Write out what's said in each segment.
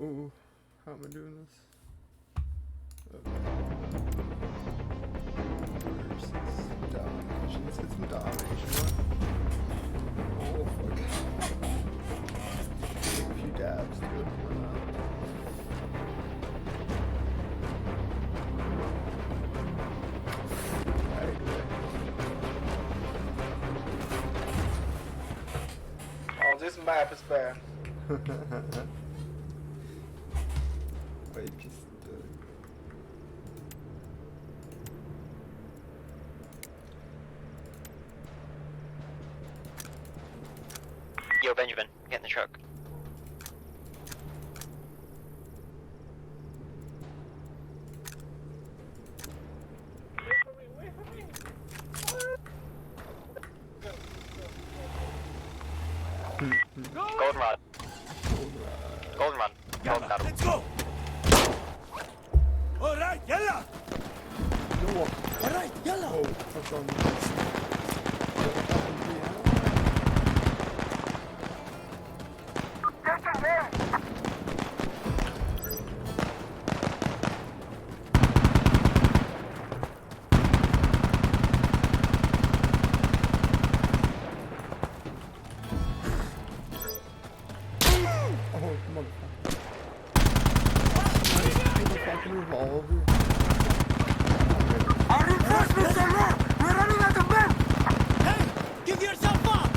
Ooh, how am I doing this? Domination. Let's get some domination. Oh, fuck. Take a few dabs to it. Oh, this map is bad. Wait, just Yo, Benjamin, get in the truck. Goldenrod. Goldenrod. Goldenrod. Let's go! Alright, yalla! Alright, yalla! oh, what's on revolver. Our reinforcements are low! We're running out of men! Hey! Give yourself up!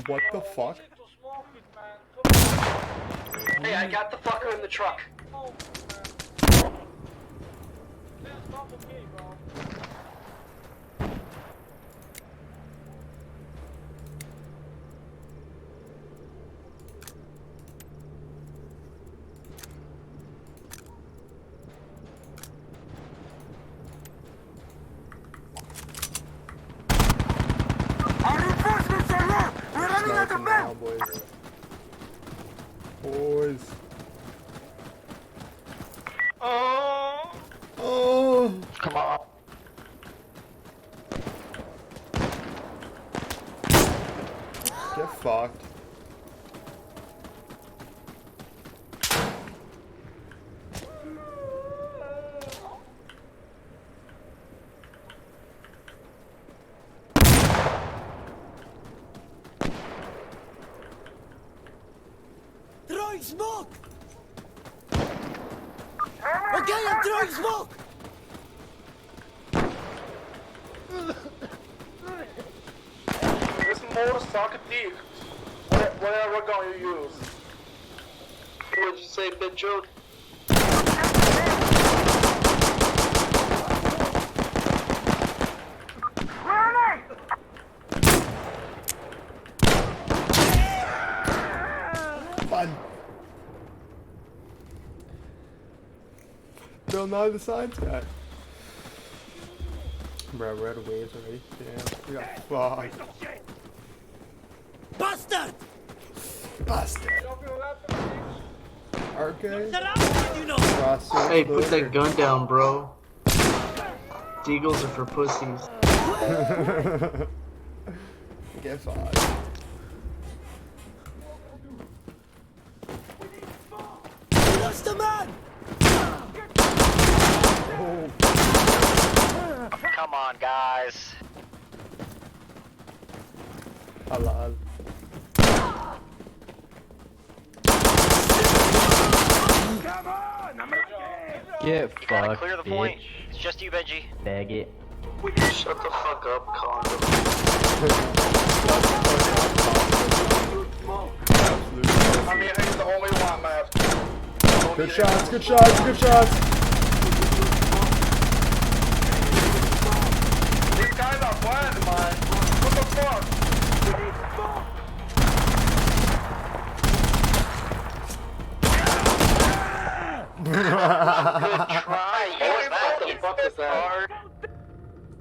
What the fuck? Hey, I got the fucker in the truck. Our reinforcements are low! We're running out of men! Now, boys. Boys. Oh. Oh. Come on. Get fucked. Throwing smoke! Okay, I'm throwing smoke! This motor suck dick. Whatever gun you use. What would you say, bitch? Joke? Fun. Don't know the signs yet. Bro, we're out of waves already. Damn, we got fucked. Bastard! Bastard. Okay. You know! Hey, put that gun down, bro. Deagles are for pussies. Get fucked. Lost a man! Oh, Come on, guys. halal. Come on! I'm Get Gotta fucked, clear the bitch. point. It's just you, Benji. Faggot. Shut the fuck up, condom. I mean, he's the only one left. Good shots, good shots, good shots. These guys are blind, man. What the fuck? Good try. You What back. the fuck is that?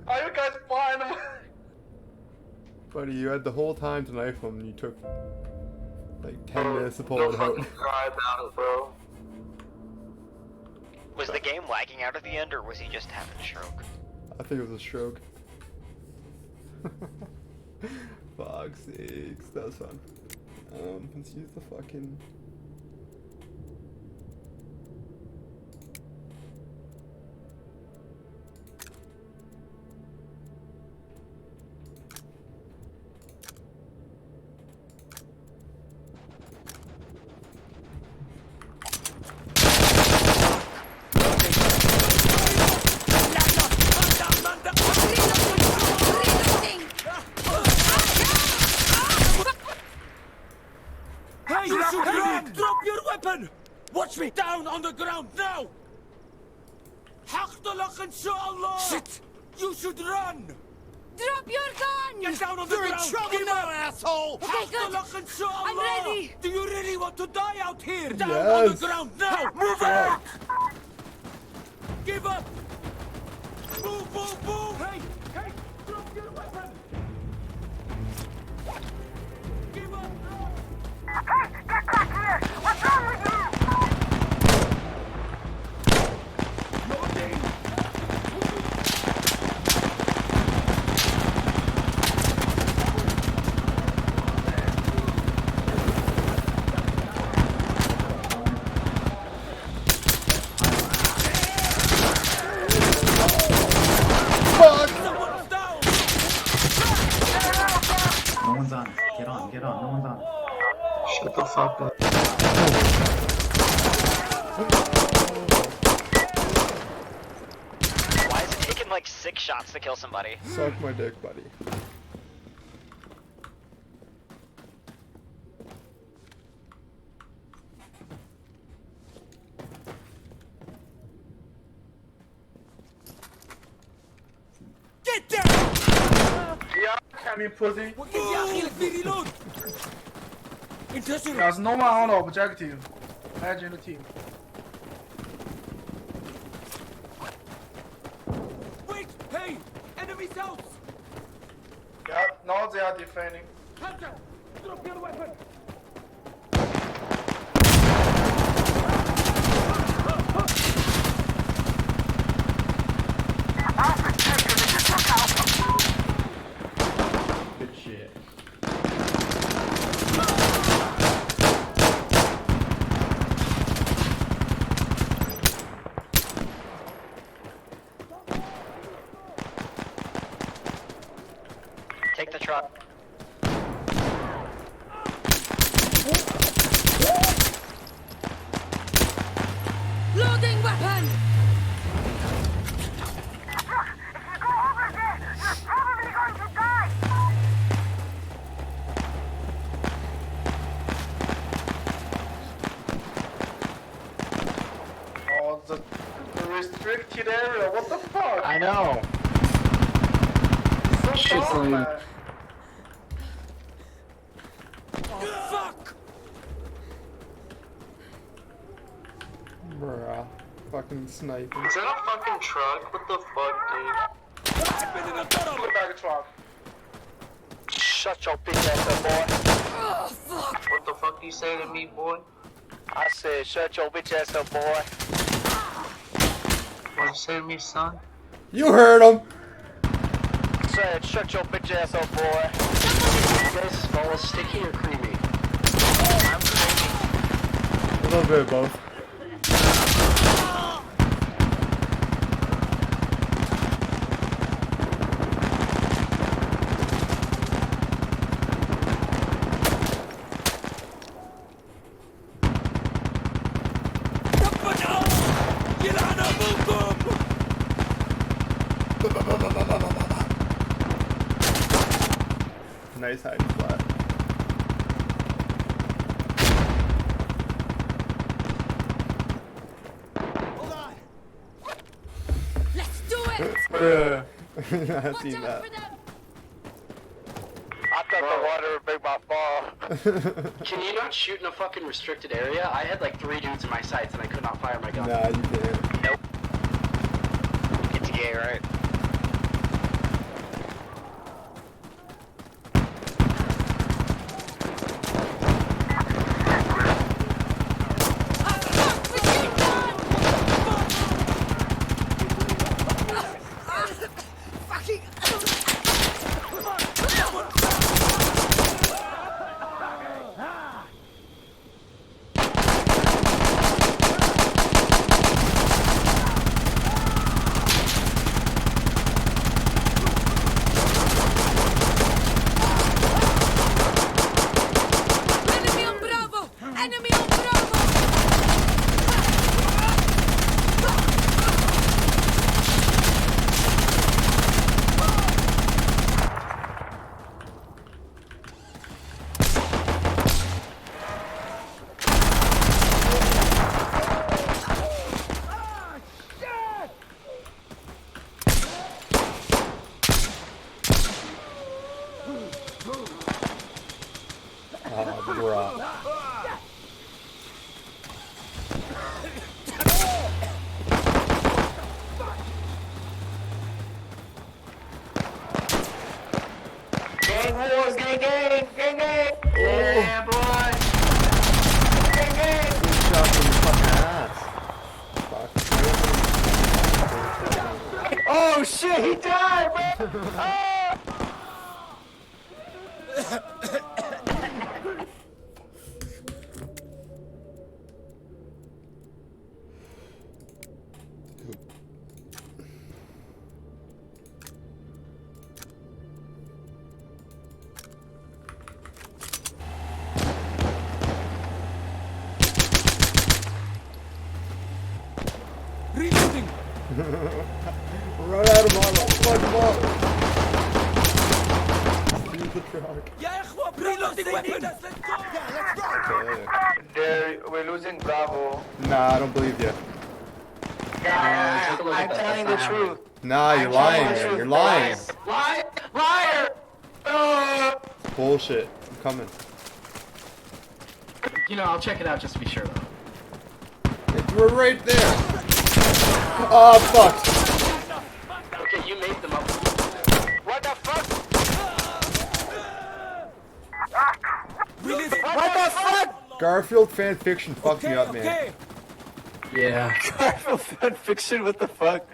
Are you guys blind? Buddy, you had the whole time to knife him and you took like 10 minutes to pull Don't it out. fucking cry about it, bro. Was the game lagging out at the end, or was he just having a stroke? I think it was a stroke. Fuck's sakes, that was fun. Let's use the fucking... Hey, you should run! Drop your weapon! Watch me down on the ground now! Haqdalak inshallah! Shit! You should run! Drop your gun! Get down on the ground! in trouble now, asshole! Okay, good. Haqdalak inshallah! I'm ready! Do you really want to die out here? Down on Yes. the ground now! Move out! Give up! Move, move, move! Hey! Hey! Drop your weapon! Give up! Hey, get back here! What's wrong with you? Loading! Someone's down! No one's on. Get on, get on. No one's on. Shut the fuck up. Why is it taking like 6 shots to kill somebody? Suck my dick, buddy. Get down! Yeah, come here, pussy. وقف يا اخي في ريلود انتشروا There's no one on the objective. Imagine the team. Wait! Hey! Enemy south! Yeah, now they are defending. Hunter! Drop your weapon! Good shit. Take the truck. Loading weapon! If you go over there, you're probably going to die! Oh, the restricted area. What the fuck? I know. So Shit's dumb, lame. man. Oh, fuck! Bruh. Fucking sniping. Is that a fucking truck? What the fuck, dude? I've been in a tunnel! Put back a truck. Shut your bitch ass up, boy. Oh, fuck! What the fuck you say to me, boy? I said, shut your bitch ass up, boy. What you say to me, son? You heard him! Said, shut your bitch ass up, boy. You guys smell sticky or creamy? I'm creamy. A little bit of both. ربنا! يلعن ابوكم! Nice hiding spot. Hold on! Let's do it! Yeah. I've Watch seen out that. for them! I thought the water would make my fall. Can you not shoot in a fucking restricted area? I had like 3 dudes in my sights and I could not fire my gun. Nah, you can't. Nope. It's gay, right? Ah, fuck! Machine gun! boys, gang, gang, gang, gang. Yeah, boy. Gang, gang. Shot in the fucking ass. Fuck. Oh shit, he died, bro. Oh. Reloading. Run out of ammo. Fuck him up. Steal the truck. يا إخوة reloading weapon. Let's go. Okay. We're losing Bravo. Nah, I don't believe you. I'm telling the truth. Nah, you're lying, man. You're lying. Liar! Liar! Bullshit. I'm coming. You know, I'll check it out just to be sure, though. We're right there. Oh, fuck. Okay, you made them up. What the fuck? Release. What the fuck? Garfield fan fiction fucked me up, man. Okay. Yeah. Garfield fan fiction, what the fuck?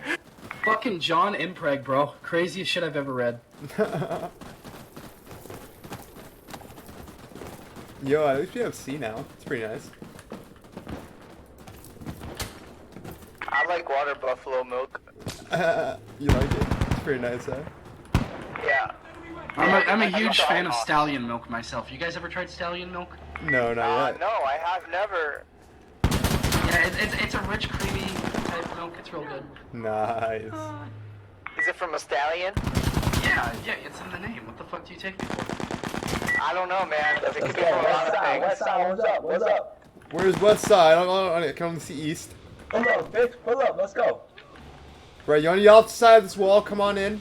Fucking John Impreg, bro. Craziest shit I've ever read. Yo, at least we have C now. It's pretty nice. I like water buffalo milk. You like it? It's pretty nice, eh? Yeah. I'm a huge fan of stallion milk myself. You guys ever tried stallion milk? No, not yet. No, I have never. Yeah, it's a rich, creamy type milk. It's real good. Nice. Is it from a stallion? Yeah, it's in the name. What the fuck do you take me for? I don't know, man. It could be from a lot of things. West side, what's up? What's up? Where's west side? I can only see east. Pull up, bitch, pull up, let's go. Right, you on the opposite side of this wall? Come on in.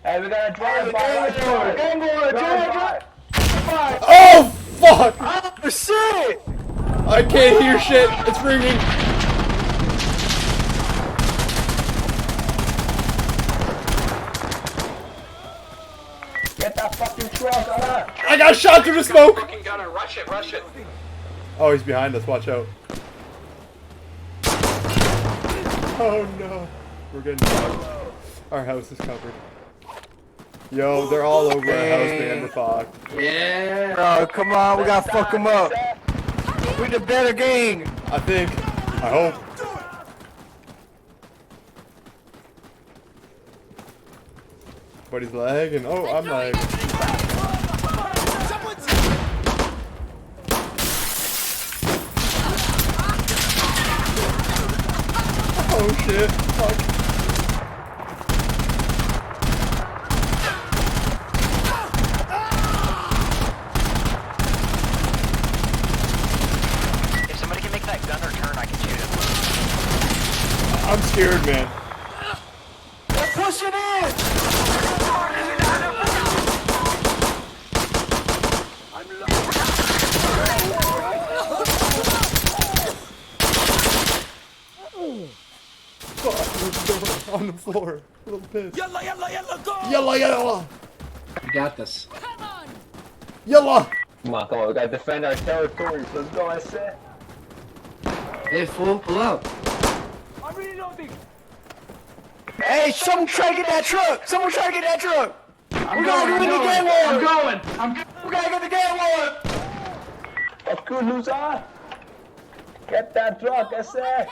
Hey, we got a drive-by. Drive-by. Oh, fuck! Oh shit! I can't hear shit. It's ringing. Get that fucking truck, alright. I got shot through the smoke. Fucking gunner, rush it, rush it. Oh, he's behind us. Watch out. Oh no. We're getting fucked. Our house is covered. Yo, they're all over our house, man. We're fucked. Yeah. Bro, come on, we gotta fuck him up. We're the better gang. I think. I hope. But he's lagging. Oh, I'm lagging. Oh shit. Fuck. If somebody can make that gunner turn, I can shoot him. I'm scared, man. They're pushing in! Fuck, on the floor. A little pissed. Yalla, yalla, yalla, go. Yalla, yalla. We got this. Come on! Yalla. Come on, we gotta defend our territories. Let's go, I said. Hey, fool, pull up. I'm reloading. Hey, someone try to get that truck! Someone try to get that truck! I'm We gotta going, win the game I'm war! going. We gotta get the game war! That's good, loser. Get that truck, I said.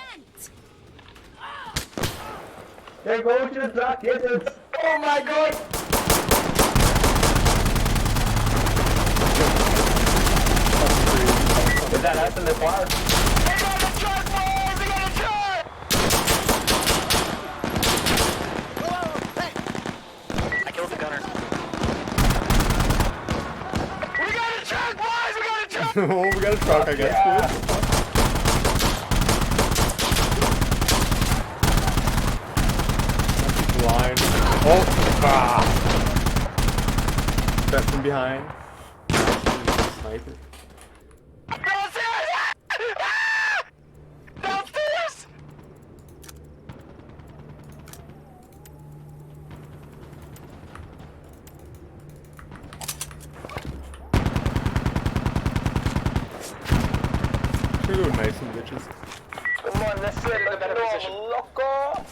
There, go to the truck, get it. Oh my god! Get that ass in the park. They got a truck, boys! They got a truck! I killed the gunner. We got a truck, boys! We got a truck! Oh, we got a truck, I guess. Cool. Blind. Oh, ah. Best from behind. Sniper. Downstairs! Ah! Downstairs! bitches. Come on, let's sit in a better position. Loco.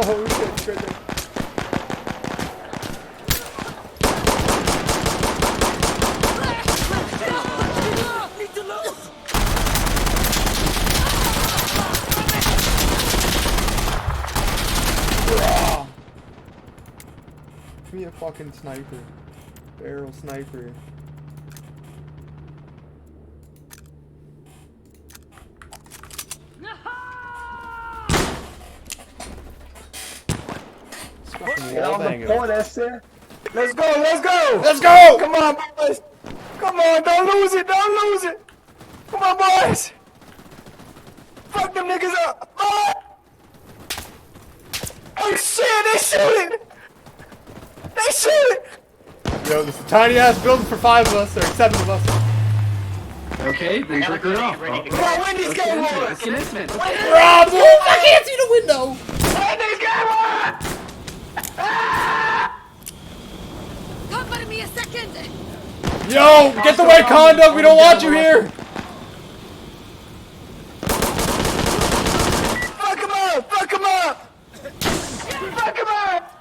Oh shit, it's right there. Need to loot! Give me a fucking sniper. Barrel sniper. It's fucking Get wall on the banging. point, that's it. Let's go, let's go. Let's go! Come on, boys. Come on, don't lose it, don't lose it. Come on, boys. Fuck them niggas up. Oh, oh shit, they shooting. They shooting. Yo, this is a tiny ass building for 5 of us, or 7 of us. Okay, then jerk it off. Come on, win these game wars. Let's get into it. Rob, move! I can't see the window! Win these game wars. Cover me a second! Yo, get the white condom, we don't want you here! Fuck him up, fuck him up. Fuck him up.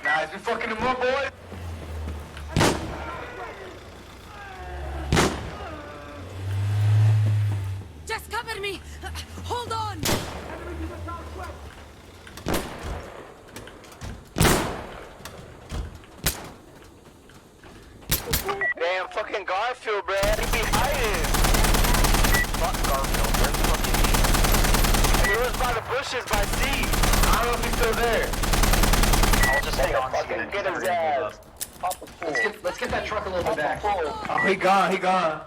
Nice, we fucking him up, boys. Just cover me! Hold on! Damn, fucking Garfield, bro. He be hiding. Fuck Garfield. Where's the fucking he was by the bushes by sea. I don't know if he's still there. I'll just hang on. Fucking get his ass. Let's get that truck a little bit back. Oh, he gone, he gone.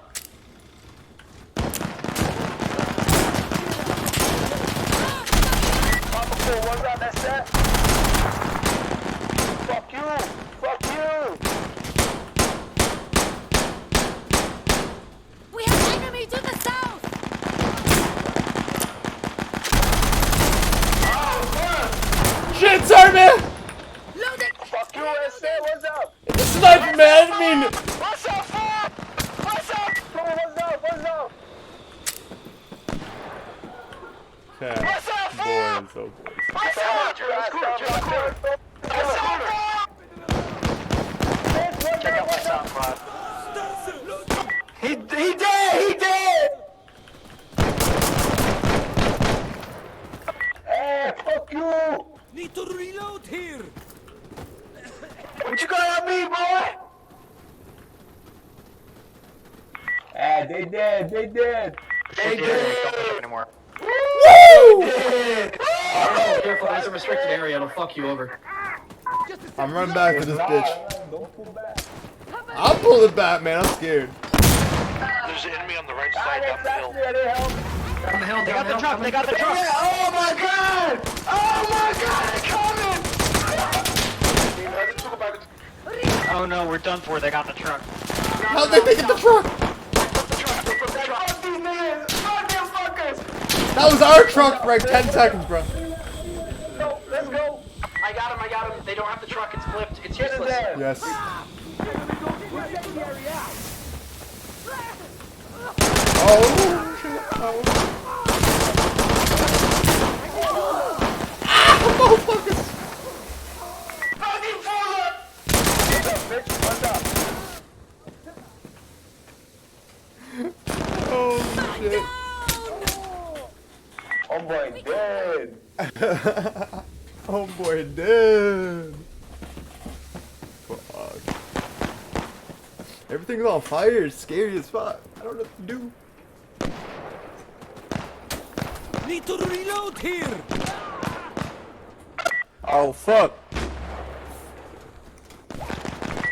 Papa Fool, what's up, that's that? Fuck you, fuck you. We have enemy to the south! Shit, sorry, man! Loading! Fuck you, that's that, what's up? It's a sniper, man, I didn't mean to... What's up, fuck? What's up? Come on, what's up, what's up? Okay. What's up, Boy, fuck? and so boys. What's up? Check out my SoundCloud. He dead, he dead! Hey, fuck you! Need to reload here! What you got on me, boy? Hey, they dead, they dead. They Don't pick dead! up anymore. Woo! Dead! Careful, there's a restricted area. It'll fuck you over. I'm running back for this bitch. Don't pull back. I'll pull it back, man, I'm scared. There's an enemy on the right side down the hill. Down the hill, They got the truck, they got the truck. Oh my god! Oh my god, they're coming! Oh no, we're done for. They got the truck. How'd they pick up the truck? Fuck these niggas! Fuck them fuckers! That was our truck for like 10 seconds, bro. No, let's go! I got him. They don't have the truck. It's flipped. It's Get in useless. there! Yes. Oh, shit. Oh. Ah, motherfuckers! Fucking fuller! What's up, bitch? What's up? Oh, shit. Oh boy, dead. Oh boy, dude. Fuck. Everything's on fire. It's scary as fuck. I don't know what to do. Need to reload here! Oh, fuck.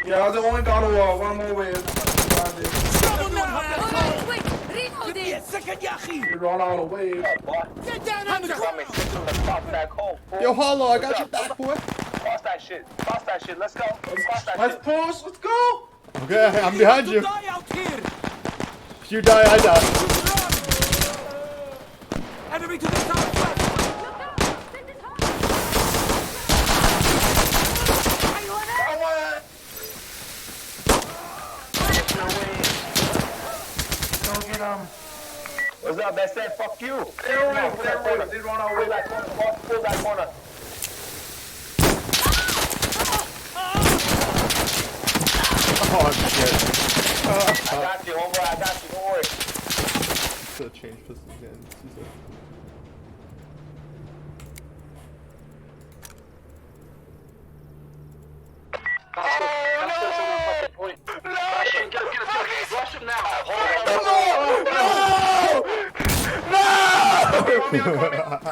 Yeah, I was the only got a wall. One more way. Someone Alright, wait! Give me a Reloading! second, Yahi! You run all the way. Get down on the ground! Back home. Yo, Hollow, I got your back, boy. Cross that shit. Cross that shit. Let's go. Cross that Let's shit. push. Let's go. Okay, I'm behind you. Die out here! If you die, I die. Enemy to the southwest! What's up, SF? Fuck you. Pull that corner. Pull that corner. Pull that corner. Oh, shit. I got you, homeboy. I got you. Don't worry. So change pistols again. Rush him now.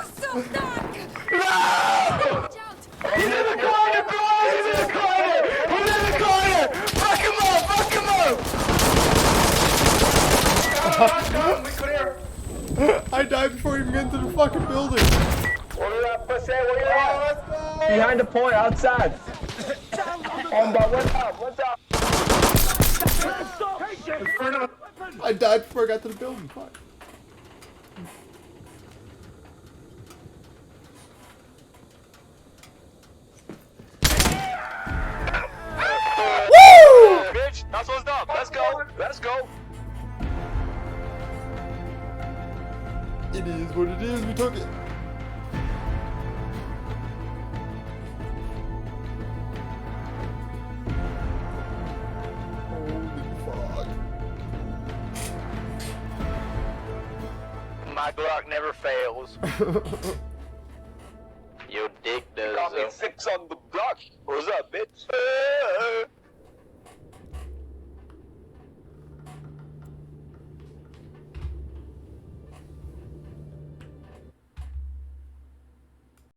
So dark! He's in the corner, boys! He's in the corner! He's in the corner! Fuck him up! Fuck him up! I died before he even got into the fucking building. Where you at, pussy? Where you at? Behind the point, outside. Homeboy, what's up? What's up? I died before I got to the building. Fuck. Bitch, that's what's up. Let's go. Let's go. It is what it is. We took it. Holy fuck. My Glock never fails. Your dick does. Got me 6 on the block. What's up, bitch?